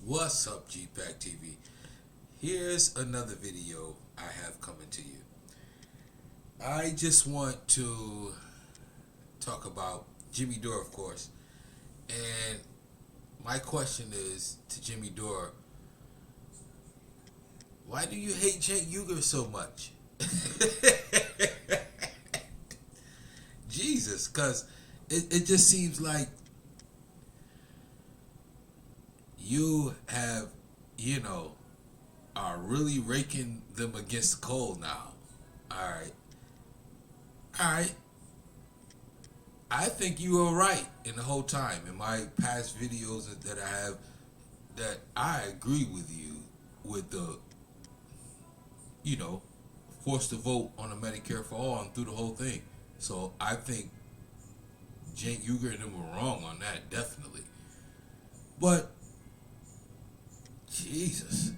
What's up, G-Pac TV? Here's another video I have coming to you. I just want to talk about Jimmy Dore, of course. And my question is to Jimmy Dore, why do you hate Cenk Ugyer so much? Jesus, because it just seems like you have, are really raking them against the cold now. Alright. Alright. I think you were right in the whole time. In my past videos that I have, that I agree with you with the, forced to vote on the Medicare for all and through the whole thing. So I think Cenk Ugyer and them were wrong on that, definitely. But Jesus,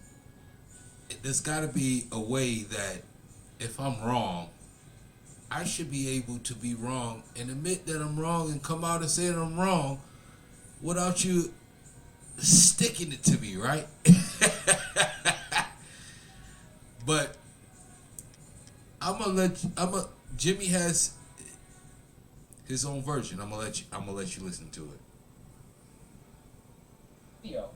there's got to be a way that if I'm wrong, I should be able to be wrong and admit that I'm wrong and come out and say that I'm wrong without you sticking it to me, right? But Jimmy has his own version. I'm gonna let you listen to it. Video.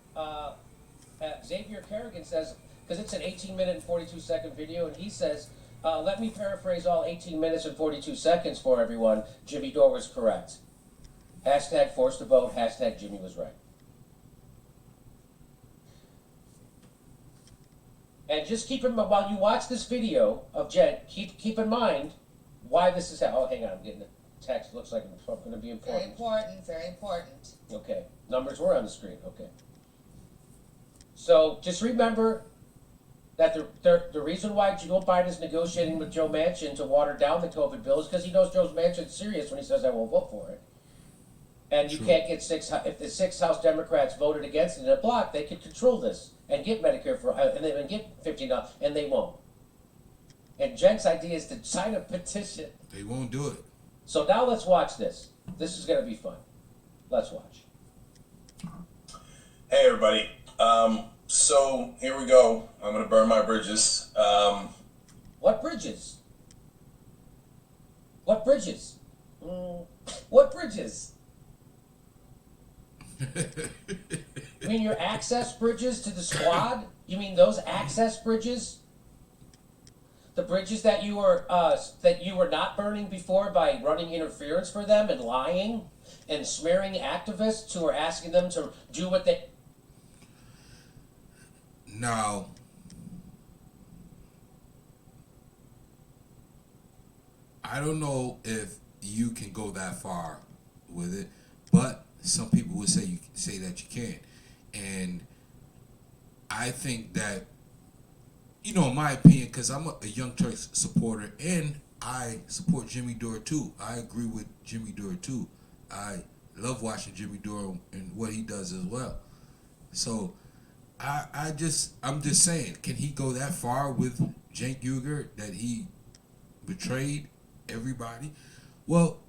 Xavier Kerrigan says, because it's an 18-minute and 42-second video, and he says, let me paraphrase all 18 minutes and 42 seconds for everyone. Jimmy Dore was correct. Hashtag forced to vote. Hashtag Jimmy was right. And just keep in mind, while you watch this video of Cenk, keep in mind why this is how. Oh, hang on, I'm getting a text. Looks like it's going to be important. Very important, very important. Okay, numbers were on the screen. Okay. So just remember that the reason why Joe Biden is negotiating with Joe Manchin to water down the COVID bill is because he knows Joe Manchin's serious when he says I won't vote for it. And you can't get if the 6 House Democrats voted against it in a block, they could control this and get Medicare for and they would get $15, and they won't. And Cenk's idea is to sign a petition. They won't do it. So now let's watch this. This is going to be fun. Let's watch. Hey everybody. So here we go. I'm gonna burn my bridges. What bridges? What bridges? What bridges? You mean your access bridges to the squad? You mean those access bridges? The bridges that you were not burning before by running interference for them and lying and smearing activists who are asking them to do what they. Now, I don't know if you can go that far with it, but some people would say that you can, and I think that, in my opinion, because I'm a Young Turks supporter and I support Jimmy Dore too. I agree with Jimmy Dore too. I love watching Jimmy Dore and what he does as well. So I'm just saying, can he go that far with Cenk Ugyer that he betrayed everybody? Well,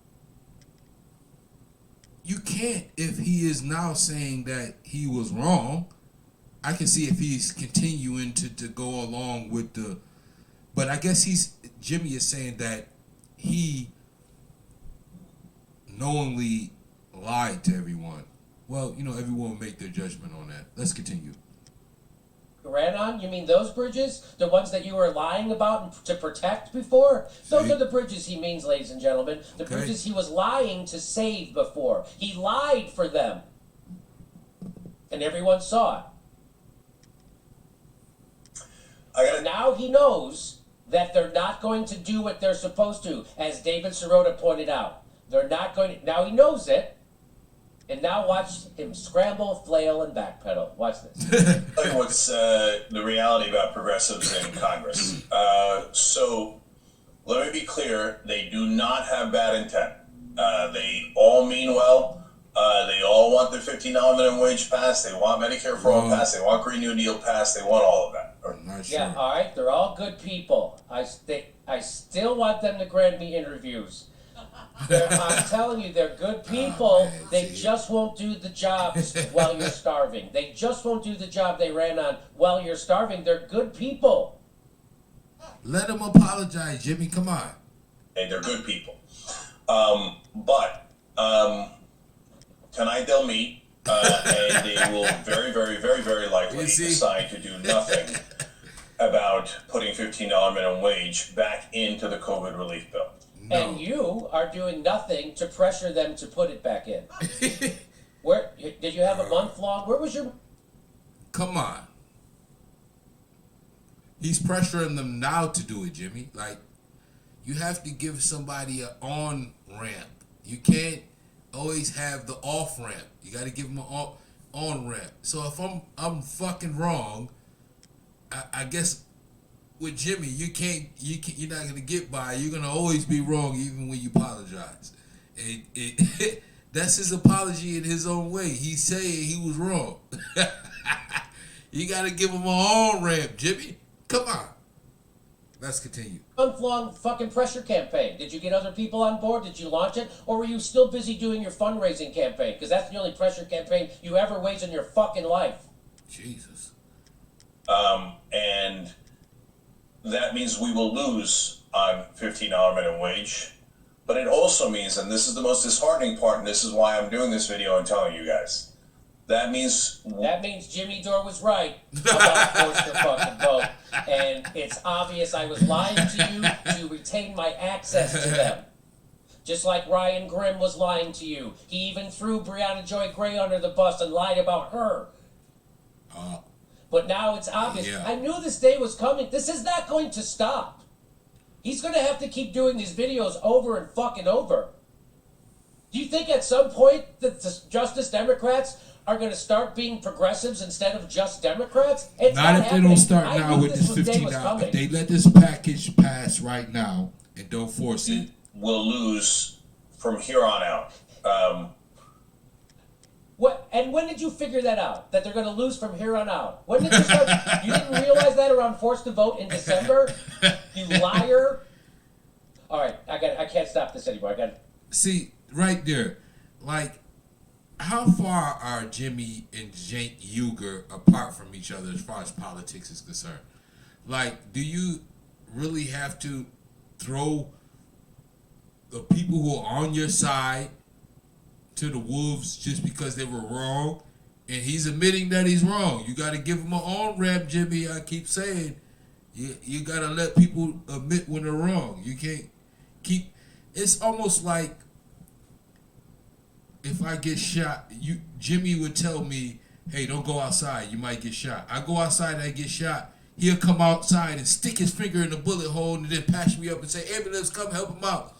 you can't if he is now saying that he was wrong. I can see if he's continuing to go along with but I guess Jimmy is saying that he knowingly lied to everyone. Well, everyone will make their judgment on that. Let's continue. Ran on? You mean those bridges? The ones that you were lying about to protect before? Those are the bridges he means, ladies and gentlemen. The bridges he was lying to save before. He lied for them. And everyone saw it. Now he knows that they're not going to do what they're supposed to, as David Sirota pointed out. They're not going to. Now he knows it. And now watch him scramble, flail, and backpedal. Watch this. Tell you what's the reality about progressives in Congress. So let me be clear. They do not have bad intent. They all mean well. They all want the $15 minimum wage passed. They want Medicare for all passed. They want Green New Deal passed. They want all of that. Yeah, all right. They're all good people. I still want them to grant me interviews. I'm telling you, they're good people. man, They see. just won't do the jobs while you're starving. They just won't do the job they ran on while you're starving. They're good people. Let him apologize, Jimmy. Come on. Hey, they're good people. But tonight they'll meet, and they will very, very, very, very likely You see? decide to do nothing about putting $15 minimum wage back into the COVID relief bill. No. And you are doing nothing to pressure them to put it back in. Where did you have a month long? Where was your? Come on. He's pressuring them now to do it, Jimmy. Like, you have to give somebody an on ramp. You can't always have the off ramp. You got to give them an on ramp. So if I'm fucking wrong, I guess with Jimmy, you're not gonna get by. You're gonna always be wrong, even when you apologize. That's his apology in his own way. He's saying he was wrong. You gotta give him an on ramp, Jimmy. Come on. Let's continue. Month-long fucking pressure campaign. Did you get other people on board? Did you launch it? Or were you still busy doing your fundraising campaign? Because that's the only pressure campaign you ever waged in your fucking life. Jesus. And that means we will lose on $15 minimum wage. But it also means, and this is the most disheartening part, and this is why I'm doing this video and telling you guys, that means Jimmy Dore was right about forced to fucking vote. And it's obvious I was lying to you to retain my access to them. Just like Ryan Grimm was lying to you. He even threw Breonna Joy Gray under the bus and lied about her. But now it's obvious. Yeah. I knew this day was coming. This is not going to stop. He's going to have to keep doing these videos over and fucking over. Do you think at some point that the Justice Democrats are going to start being progressives instead of just Democrats? It's Not if happening. they don't start I now knew with this day was $15. coming. If they let this package pass right now and don't force it, we'll lose from here on out. What? And when did you figure that out? That they're going to lose from here on out? When did you start? You didn't realize that around forced to vote in December? You liar! All right, I can't stop this anymore. I got. see, right there, like, how far are Jimmy and Cenk Ugyer apart from each other as far as politics is concerned? Like, do you really have to throw the people who are on your side to the wolves just because they were wrong? And he's admitting that he's wrong. You got to give him an on-ramp, Jimmy. I keep saying, you got to let people admit when they're wrong. You can't keep. It's almost like if I get shot, Jimmy would tell me, "Hey, don't go outside. You might get shot." I go outside and I get shot. He'll come outside and stick his finger in the bullet hole and then patch me up and say, "Ambulance, come help him out."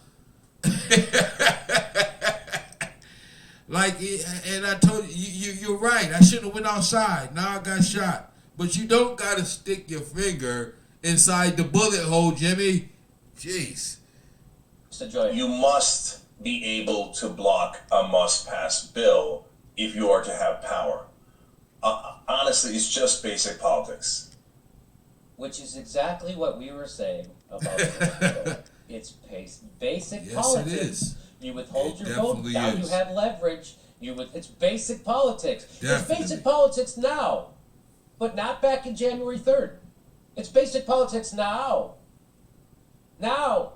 Like, and I told you, you're right. I shouldn't have went outside. Now I got shot. But you don't got to stick your finger inside the bullet hole, Jimmy. Jeez. You must be able to block a must-pass bill if you are to have power. Honestly, it's just basic politics. Which is exactly what we were saying about the vote. It's basic Yes, politics. it is. You withhold It your vote, definitely now you is. have leverage. It's basic politics. It's Definitely. basic politics now, but not back in January 3rd. It's basic politics now. Now.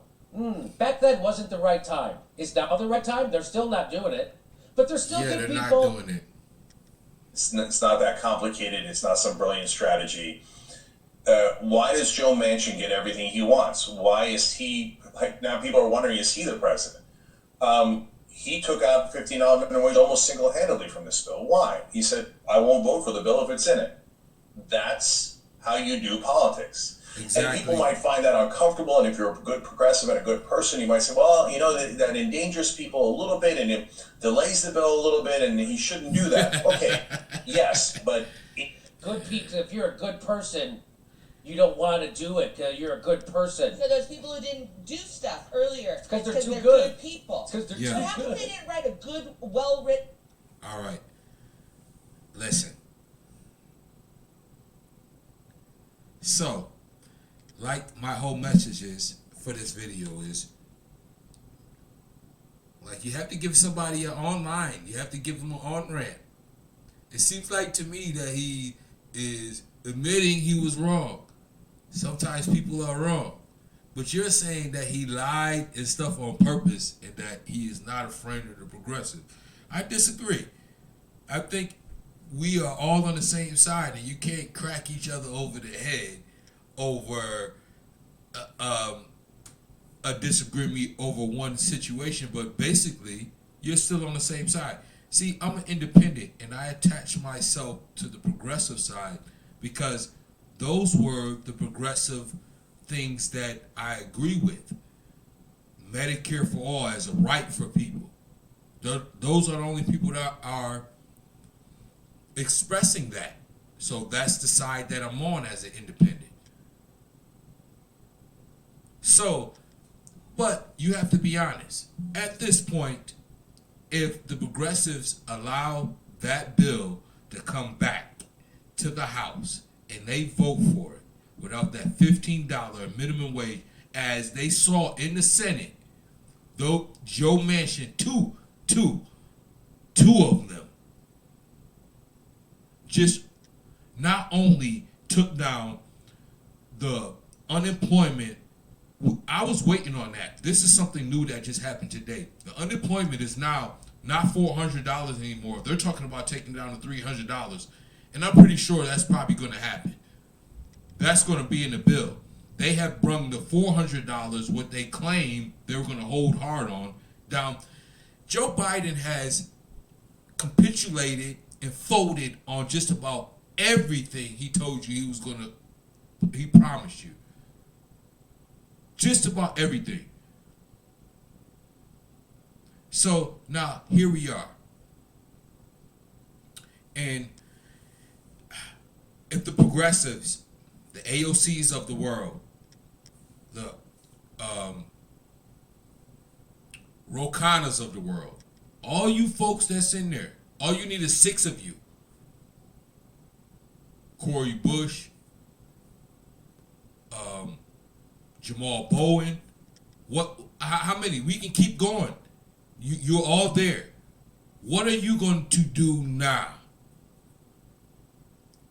Back then wasn't the right time. Is now the right time? They're still not doing it. But they're still Yeah, good they're people. not doing it. It's not that complicated. It's not some brilliant strategy. Why does Joe Manchin get everything he wants? Why is he, like, now people are wondering, is he the president? He took out $15 minimum wage almost single-handedly from this bill. Why? He said, I won't vote for the bill if it's in it. That's how you do politics. Exactly. And people might find that uncomfortable, and if you're a good progressive and a good person, you might say, well, you know, that endangers people a little bit, and it delays the bill a little bit, and he shouldn't do that. Okay, yes, but... Good people, if you're a good person, you don't want to do it because you're a good person. For those people who didn't do stuff earlier. It's 'cause they're too good. good. People. It's 'cause they're Yeah. So too how come good. they didn't write a good, well-written... All right. Listen. So, like, my whole message is for this video is Like, you have to give somebody an online. You have to give them an on-ramp. It seems like to me that he is admitting he was wrong. Sometimes people are wrong. But you're saying that he lied and stuff on purpose and that he is not a friend of the progressive. I disagree. I think we are all on the same side, and you can't crack each other over the head over a disagreement over one situation, but basically you're still on the same side. See, I'm an independent, and I attach myself to the progressive side because those were the progressive things that I agree with. Medicare for all as a right for people. Those are the only people that are expressing that. So that's the side that I'm on as an independent. So, but you have to be honest. At this point, if the progressives allow that bill to come back to the House and they vote for it without that $15 minimum wage, as they saw in the Senate, though Joe Manchin, two of them, just not only took down the unemployment. I was waiting on that. This is something new that just happened today. The unemployment is now not $400 anymore. They're talking about taking down to $300. And I'm pretty sure that's probably going to happen. That's going to be in the bill. They have brung the $400, what they claim they were going to hold hard on, down. Joe Biden has capitulated and folded on just about everything he told you he promised you. Just about everything. So now here we are. And if the progressives, the AOCs of the world, the Rokanas of the world, all you folks that's in there, all you need is 6 of you. Cori Bush, Jamal Bowen, how many? We can keep going. You're all there. What are you going to do now?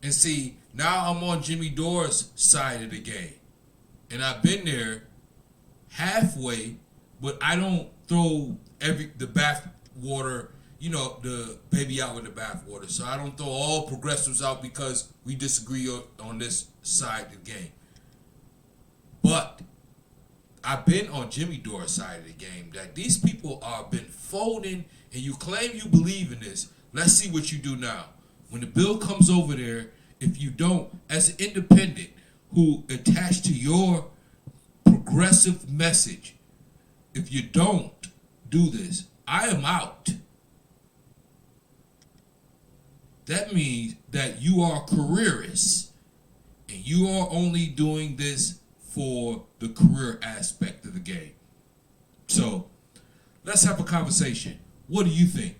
And see, now I'm on Jimmy Dore's side of the game. And I've been there halfway, but I don't throw the bath water, the baby out with the bath water. So I don't throw all progressives out because we disagree on this side of the game. But I've been on Jimmy Dore's side of the game that these people are been folding, and you claim you believe in this. Let's see what you do now. When the bill comes over there, if you don't, as an independent who attached to your progressive message, if you don't do this, I am out. That means that you are careerists, and you are only doing this for the career aspect of the game. So let's have a conversation. What do you think?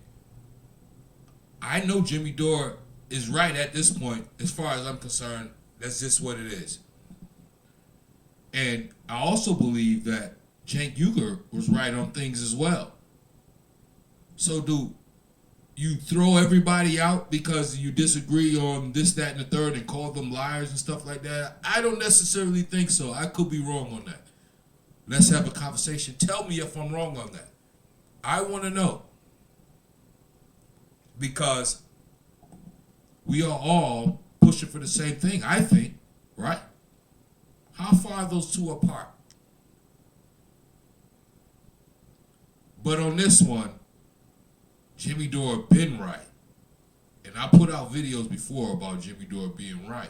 I know Jimmy Dore is right at this point. As far as I'm concerned, that's just what it is. And I also believe that Cenk Ugyer was right on things as well. So do you throw everybody out because you disagree on this, that, and the third and call them liars and stuff like that? I don't necessarily think so. I could be wrong on that. Let's have a conversation. Tell me if I'm wrong on that. I want to know. Because we are all pushing for the same thing, I think, right? How far are those two apart? But on this one, Jimmy Dore been right. And I put out videos before about Jimmy Dore being right.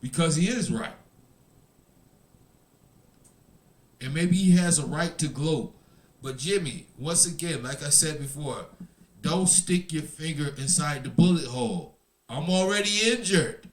Because he is right. And maybe he has a right to gloat. But Jimmy, once again, like I said before, don't stick your finger inside the bullet hole. I'm already injured.